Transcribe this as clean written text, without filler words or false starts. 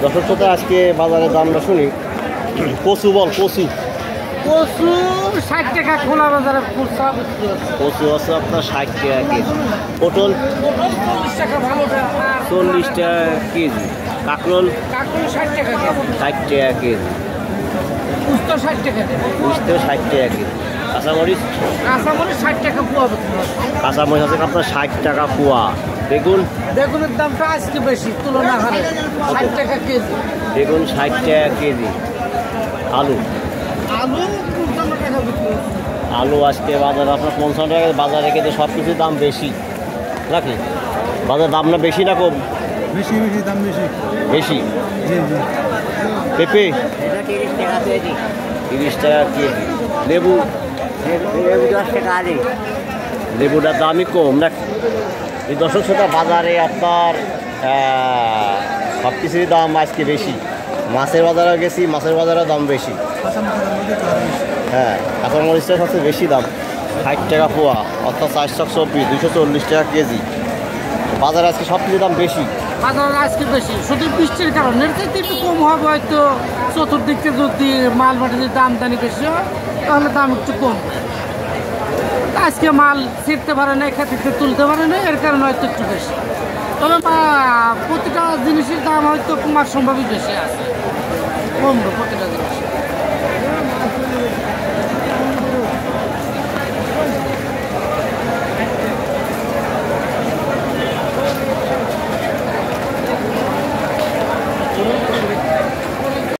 দর্শক শ্রোতা আজকে বাজারের দামটা শুনি। কচু বল, কচু কচু 60 টাকা খোলা বাজারে খুচরা বিক্রি হচ্ছে। কচু আছে আপনার 60 টাকা কেজি, পটল 40 টাকা ভালোটা, আর 40 টাকা কেজি, কাঁকরোল কাকুল 60 টাকা কেজি, 60 টাকা কেজি, উস্তো 60 টাকা কেজি, উস্তে 60 টাকা কেজি, কাঁচামরিচ কাঁচামরিচ 60 টাকা পোয়া বিক্রি হচ্ছে। কাঁচামরিচ আছে আপনার 60 টাকা পোয়া, বেগুন বেগুনের দামটা আজকে বেশি তুলনা হারে 60 টাকা কেজি, বেগুন 60 টাকা কেজি, আলু আলু 55 টাকা বিক্রি হচ্ছে। আলু আজকে বাজারে আপনার 55 টাকা, বাজারে কিন্তু সব কিছুর দাম বেশি নাকি? বাজার দাম না বেশি না কম? বেশি বেশি দাম বেশি। বেশি। জি জি। পেঁপে এটা 30 টাকা কেজি, 30 টাকা কেজি, লেবু 10 টাকা আলি। লেবুটার দামই কম না। এই দর্শক শ্রোতা বাজারে আপনার সব কিছুরই দাম আজকে বেশি। মাছের বাজারে গেছি, মাছের বাজারেও দাম বেশি। হ্যাঁ, কাঁচামরিচটা সবচেয়ে বেশি দাম, 60 টাকা পোয়া, অর্থাৎ 424, 240 টাকা কেজি। বাজারে আজকে সব কিছুর দাম বেশি। বাজার আজকে বেশি শুধু বৃষ্টির কারণে, এর চাইতে একটু কম হবে হয়তো। চতুর্দিকে যদি মাল মাটির দাম দানি বেশি হয় তাহলে দাম একটু কম। আজকে মাল ছিটতে পারে না, খেতে তুলতে পারে না, এর কারণে হয়তো একটু বেশি। তবে প্রতিটা জিনিসের দাম হয়তো কমার সম্ভাবই বেশি আছে, কমবে প্রতিটা জিনিস।